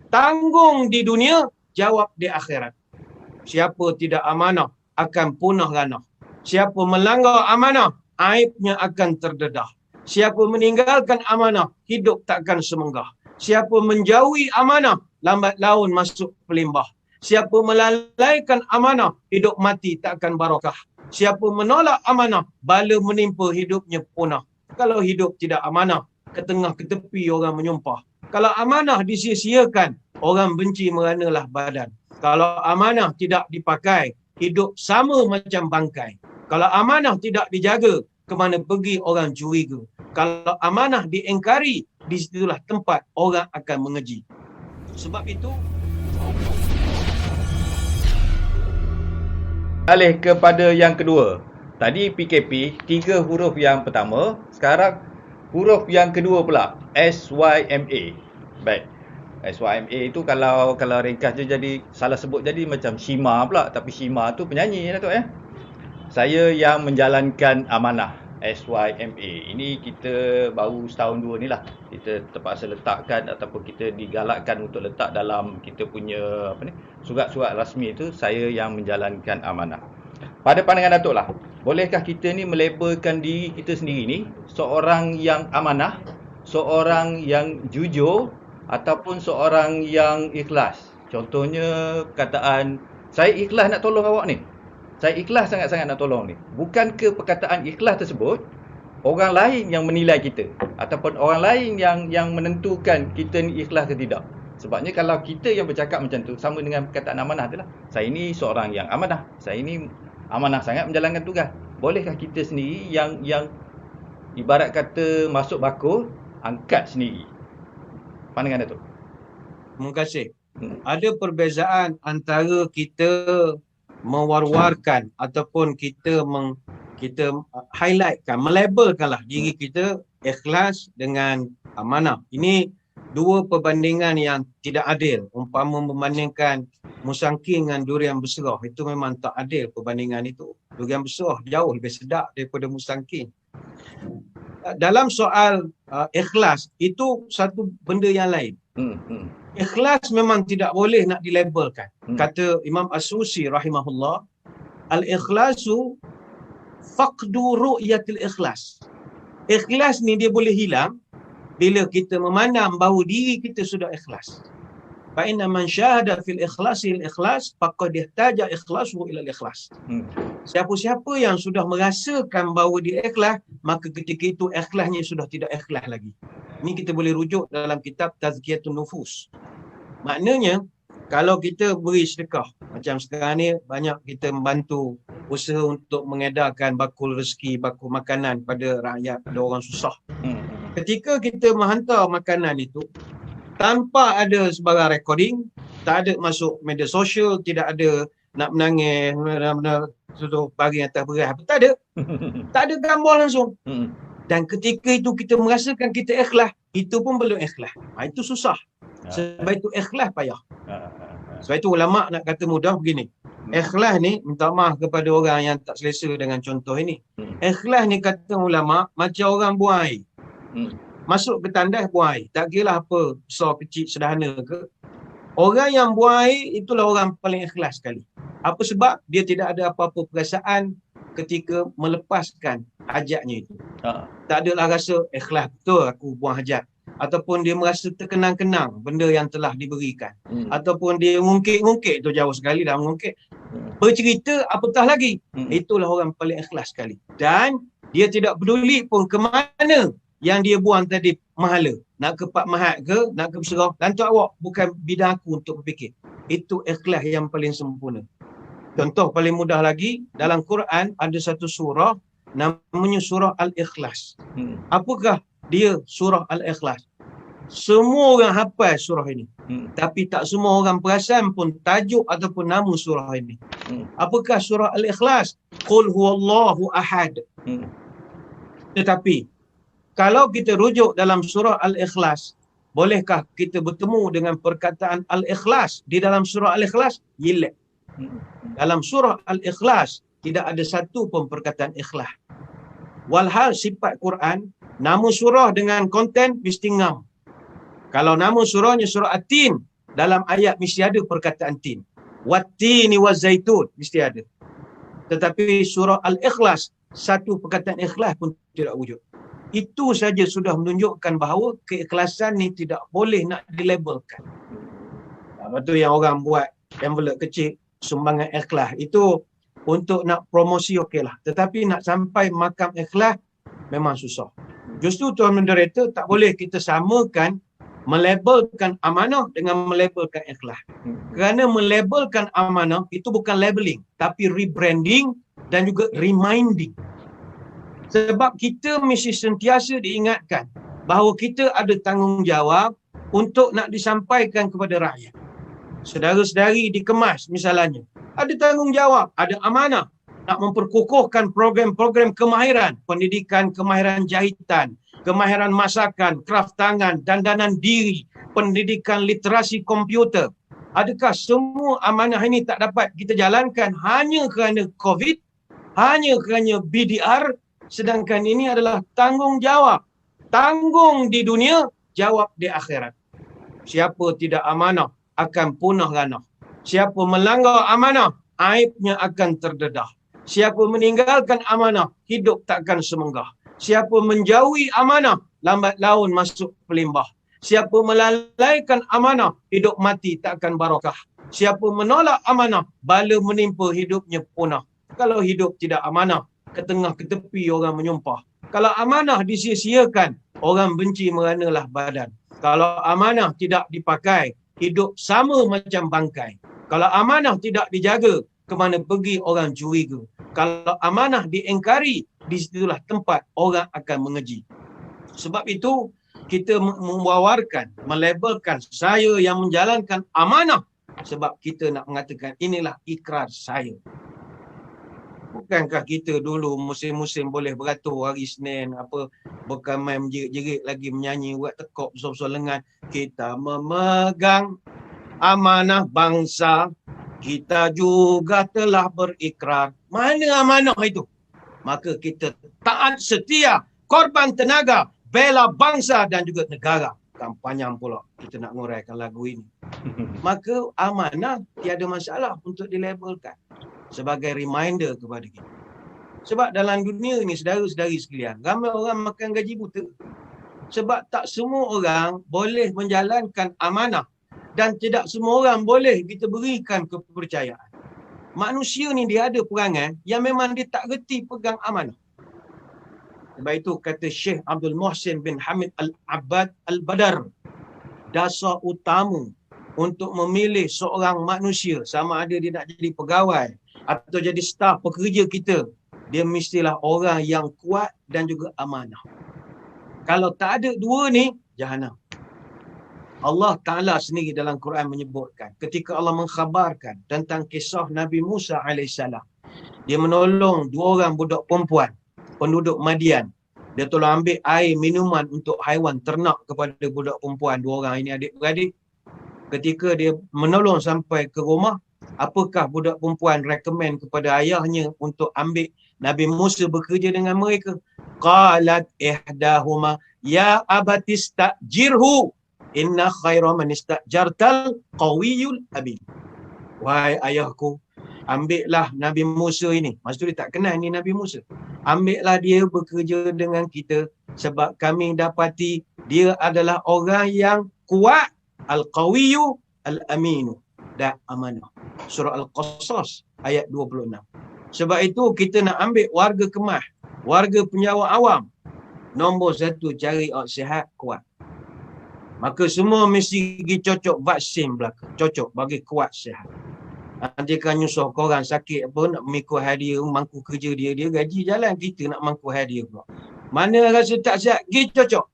Tanggung di dunia, jawab di akhirat. Siapa tidak amanah akan punah ranah. Siapa melanggar amanah, aibnya akan terdedah. Siapa meninggalkan amanah, hidup takkan semenggah. Siapa menjauhi amanah, lambat laun masuk pelimbah. Siapa melalaikan amanah, hidup mati takkan barakah. Siapa menolak amanah, bala menimpa hidupnya punah. Kalau hidup tidak amanah, ke tengah ke tepi orang menyumpah. Kalau amanah disia-siakan, orang benci meranalah badan. Kalau amanah tidak dipakai, hidup sama macam bangkai. Kalau amanah tidak dijaga, ke mana pergi orang curiga. Kalau amanah diingkari, di situlah tempat orang akan mengeji. Sebab itu, alih kepada yang kedua. Tadi PKP, 3 huruf yang pertama, sekarang huruf yang kedua pula, SYMA. Baik. SYMA itu kalau ringkas je jadi salah sebut jadi macam Shima pula, tapi Shima tu penyanyi Datuk ya. Saya yang menjalankan amanah SYMA. Ini kita baru setahun dua ni lah. Kita terpaksa letakkan ataupun kita digalakkan untuk letak dalam kita punya surat-surat rasmi itu, saya yang menjalankan amanah. Pada pandangan Datuk lah, bolehkah kita ni melabelkan diri kita sendiri ni seorang yang amanah, seorang yang jujur ataupun seorang yang ikhlas? Contohnya kataan, saya ikhlas nak tolong awak ni. Saya ikhlas sangat-sangat nak tolong ni. Bukan ke perkataan ikhlas tersebut orang lain yang menilai kita ataupun orang lain yang menentukan kita ni ikhlas ke tidak. Sebabnya kalau kita yang bercakap macam tu sama dengan perkataan amanah tu lah. Saya ni seorang yang amanah. Saya ni amanah sangat menjalankan tugas. Bolehkah kita sendiri yang ibarat kata masuk bakul angkat sendiri? Pandangan Datuk. terima kasih. Ada perbezaan antara kita mewar-warkan ataupun kita highlightkan, melabelkanlah diri kita ikhlas dengan amanah. Ini dua perbandingan yang tidak adil. Umpama membandingkan musangking dengan durian berserah, itu memang tak adil perbandingan itu. Durian berserah jauh lebih sedap daripada musangking. Dalam soal ikhlas, itu satu benda yang lain. Ikhlas memang tidak boleh nak dilabelkan. Kata Imam As-Susi rahimahullah, al-ikhlasu faqdu ru'yatil ikhlas. Ikhlas ni dia boleh hilang bila kita memandang bahawa diri kita sudah ikhlas. Fa inna man syahada fil ikhlasil ikhlas faqad ihtaja ikhlasu ila ikhlas. Siapa-siapa yang sudah merasakan bahawa dia ikhlas, maka ketika itu ikhlasnya sudah tidak ikhlas lagi. Ini kita boleh rujuk dalam kitab Tazkiyatun Nufus. Maknanya, kalau kita beri sedekah, macam sekarang ni banyak kita membantu usaha untuk mengedarkan bakul rezeki, bakul makanan pada rakyat, pada orang susah. Ketika kita menghantar makanan itu, tanpa ada sebarang recording, tak ada masuk media sosial, tidak ada nak menangis, tutup baring atas beras, tak ada. Tak ada gambar langsung. Dan ketika itu kita merasakan kita ikhlas, itu pun belum ikhlas. Itu susah. Sebab itu ikhlas payah. Sebab itu ulama' nak kata mudah begini. Ikhlas ni, minta maaf kepada orang yang tak selesa dengan contoh ini. Ikhlas ni kata ulama' macam orang buang air. Masuk ke tandas buang air. Tak kira apa, besar, kecil, sederhana ke. Orang yang buang air, itulah orang paling ikhlas sekali. Apa sebab? Dia tidak ada apa-apa perasaan ketika melepaskan hajatnya itu. Tak adalah rasa ikhlas betul aku buang hajat. Ataupun dia merasa terkenang-kenang benda yang telah diberikan. Ataupun dia ngungkit-ngungkit tu jauh sekali dah mengungkit. Bercerita apatah lagi. Itulah orang paling ikhlas sekali. Dan dia tidak peduli pun ke mana yang dia buang tadi mahala. Nak ke Pak Mahat ke, nak ke Berserah. Lantuk awak, bukan bidang aku untuk berfikir. Itu ikhlas yang paling sempurna. Contoh paling mudah lagi, dalam Quran ada satu surah namanya surah Al-Ikhlas. Apakah dia surah Al-Ikhlas? Semua orang hafal surah ini. Tapi tak semua orang perasan pun tajuk ataupun nama surah ini. Apakah surah Al-Ikhlas? Qul huwallahu ahad. Tetapi kalau kita rujuk dalam surah Al-Ikhlas, bolehkah kita bertemu dengan perkataan Al-Ikhlas di dalam surah Al-Ikhlas? Yilek. Dalam surah Al-Ikhlas tidak ada satu pun perkataan ikhlas. Walhal sifat Quran, nama surah dengan konten mesti ngam. Kalau nama surahnya surah At-Tin, dalam ayat mesti ada perkataan tin. Wattini wazaitun mesti ada. Tetapi surah Al-Ikhlas, satu perkataan ikhlas pun tidak wujud. Itu saja sudah menunjukkan bahawa keikhlasan ni tidak boleh nak dilabelkan. Lepas tu yang orang buat envelope kecil, sumbangan ikhlas. Itu untuk nak promosi okeylah. Tetapi nak sampai makam ikhlas memang susah. Justru Tuan Moderator tak boleh kita samakan melabelkan amanah dengan melabelkan ikhlas. Kerana melabelkan amanah itu bukan labeling, tapi rebranding dan juga reminding. Sebab kita mesti sentiasa diingatkan bahawa kita ada tanggungjawab untuk nak disampaikan kepada rakyat. Saudara-saudari dikemas misalnya, ada tanggungjawab, ada amanah nak memperkukuhkan program-program kemahiran, pendidikan kemahiran jahitan, kemahiran masakan, kraft tangan, dandanan diri, pendidikan literasi komputer. Adakah semua amanah ini tak dapat kita jalankan hanya kerana COVID, hanya kerana BDR, sedangkan ini adalah tanggungjawab. Tanggung di dunia, jawab di akhirat. Siapa tidak amanah akan punah ranah. Siapa melanggar amanah, aibnya akan terdedah. Siapa meninggalkan amanah, hidup takkan semenggah. Siapa menjauhi amanah, lambat laun masuk pelimbah. Siapa melalaikan amanah, hidup mati takkan barakah. Siapa menolak amanah, bala menimpa hidupnya punah. Kalau hidup tidak amanah, ke tengah ke tepi orang menyumpah. Kalau amanah disia-siakan, orang benci meranalah badan. Kalau amanah tidak dipakai, hidup sama macam bangkai. Kalau amanah tidak dijaga, ke mana pergi orang curiga. Kalau amanah diingkari, di situlah tempat orang akan mengeji. Sebab itu, kita mewawarkan, melabelkan saya yang menjalankan amanah. Sebab kita nak mengatakan inilah ikrar saya. Bukankah kita dulu musim-musim boleh beratur hari Senin, berkamai menjerit-jerit lagi menyanyi, buat tekok besar-besar lengan. Kita memegang amanah bangsa, kita juga telah berikrar. Mana amanah itu? Maka kita taat setia, korban tenaga, bela bangsa dan juga negara. Kan panjang pula kita nak nguraikan lagu ini. Maka amanah tiada masalah untuk dilabelkan sebagai reminder kepada kita. Sebab dalam dunia ni, saudara-saudari sekalian, ramai orang makan gaji buta. Sebab tak semua orang boleh menjalankan amanah dan tidak semua orang boleh kita berikan kepercayaan. Manusia ni dia ada perangai yang memang dia tak reti pegang amanah. Sebab itu kata Syekh Abdul Muhsin bin Hamid Al-Abbad Al-Badar, dasar utama untuk memilih seorang manusia, sama ada dia nak jadi pegawai atau jadi staf pekerja kita, dia mestilah orang yang kuat dan juga amanah. Kalau tak ada dua ni, jahanam. Allah Ta'ala sendiri dalam Quran menyebutkan, ketika Allah mengkhabarkan tentang kisah Nabi Musa AS, dia menolong dua orang budak perempuan, penduduk Madian. Dia tolong ambil air minuman untuk haiwan ternak kepada budak perempuan dua orang ini adik-beradik. Ketika dia menolong sampai ke rumah, apakah budak perempuan recommend kepada ayahnya untuk ambil Nabi Musa bekerja dengan mereka? Qalat ihdahuma ya abatistajirhu inna khaira man istajartal qawiyul amin. Wahai ayahku, ambillah Nabi Musa ini. Maksud dia tak kenal ni Nabi Musa. Ambillah dia bekerja dengan kita sebab kami dapati dia adalah orang yang kuat, al-qawiyu, al-aminu dan amanah. Surah Al-Qasas ayat 26. Sebab itu kita nak ambil warga Kemas, warga penjawat awam. Nombor satu, cari orang sihat, kuat. Maka semua mesti pergi cocok vaksin belaka. Cocok bagi kuat sihat. Nanti kan nyusuh korang sakit apa, nak memikul hadiah, mangku kerja dia, dia gaji jalan, kita nak mangku hadiah pula. Mana rasa tak sihat, pergi cocok.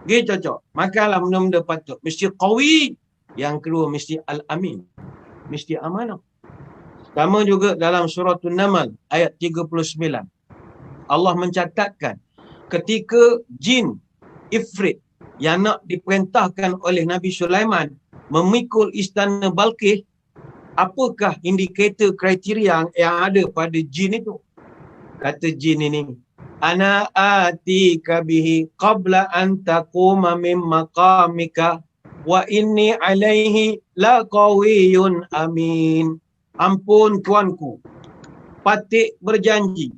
Pergi cocok. Makanlah benda-benda patut. Mesti qawi. Yang kedua, mesti al-amin. Mesti amanah. Sama juga dalam surah An-Naml ayat 39. Allah mencatatkan ketika jin Ifrit yang nak diperintahkan oleh Nabi Sulaiman memikul istana Balqis, apakah indikator kriteria yang ada pada jin itu? Kata jin ini, ana atika bihi qabla an taquma min maqamika wa inni alaihi laqawiyyun amin. Ampun tuanku, Patik berjanji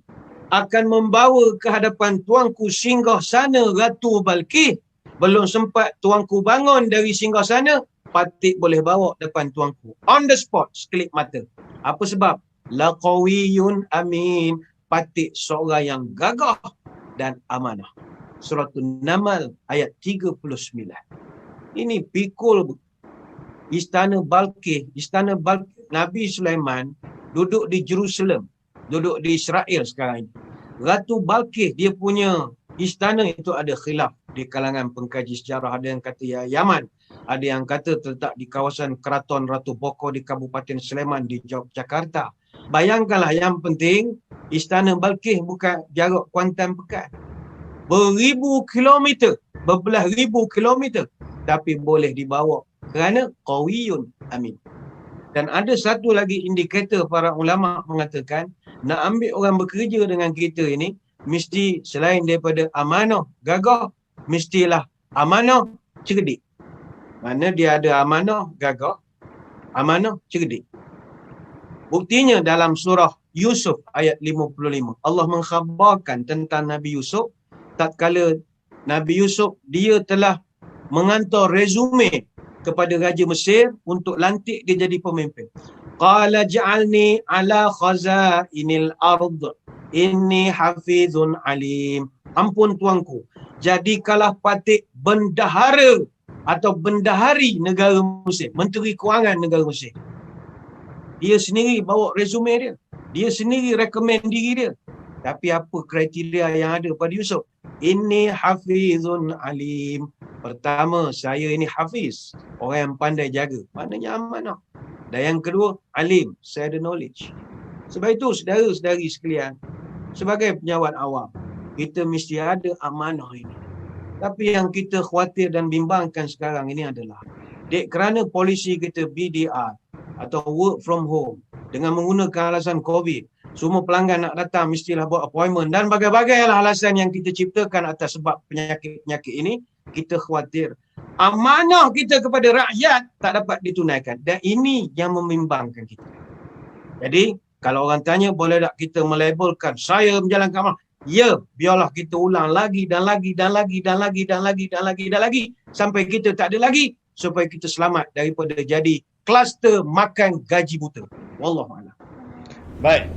akan membawa ke hadapan tuanku singgah sana Ratu Balqis. Belum sempat tuanku bangun dari singgah sana, Patik boleh bawa depan tuanku. On the spot, sekelip mata. Apa sebab? Laqawiyyun amin. Patik seorang yang gagah dan amanah. Surah An-Naml ayat 39. Ini pikul Istana Balqis. Nabi Sulaiman duduk di Jerusalem, duduk di Israel sekarang ini. Ratu Balqis dia punya istana itu ada khilaf di kalangan pengkaji sejarah. Ada yang kata Yaman, ada yang kata terletak di kawasan Keraton Ratu Boko di Kabupaten Sleman di Jakarta. Bayangkanlah, yang penting istana Balqis bukan jarak Kuantan Pekan. Beribu kilometer, berbelas ribu kilometer, tapi boleh dibawa kerana qawiyyun amin. Dan ada satu lagi indikator para ulama mengatakan, nak ambil orang bekerja dengan kita ini, mesti selain daripada amanah, gagah, mestilah amanah, cerdik. Mana dia ada amanah, gagah, amanah, cerdik. Buktinya dalam surah Yusuf ayat 55. Allah mengkhabarkan tentang Nabi Yusuf. Tatkala Nabi Yusuf, dia telah menghantar resume kepada Raja Mesir untuk lantik dia jadi pemimpin. Qala ja'alni ala khazainil ard inni hafizun alim. Ampun tuanku, jadikanlah Patik bendahara atau bendahari negara Mesir, menteri kewangan negara Mesir. Dia sendiri bawa resume dia. Dia sendiri recommend diri dia. Tapi apa kriteria yang ada pada Yusuf? Inni hafizun alim. Pertama, saya ini hafiz, orang yang pandai jaga, maknanya amanah. Dan yang kedua, alim, saya ada knowledge. Sebab itu, saudara-saudari sekalian, sebagai penyawat awam, kita mesti ada amanah ini. Tapi yang kita khawatir dan bimbangkan sekarang ini adalah, kerana polisi kita BDR atau work from home, dengan menggunakan alasan COVID, semua pelanggan nak datang mestilah buat appointment, dan bagai-bagai alasan yang kita ciptakan atas sebab penyakit-penyakit ini. Kita khawatir amanah kita kepada rakyat tak dapat ditunaikan, dan ini yang membimbangkan kita. Jadi kalau orang tanya boleh tak kita melabelkan saya menjalankan amanah, ya, biarlah kita ulang lagi dan lagi dan lagi dan lagi dan lagi dan lagi dan lagi sampai kita tak ada lagi, supaya kita selamat daripada jadi kluster makan gaji buta. Wallahualam. Baik.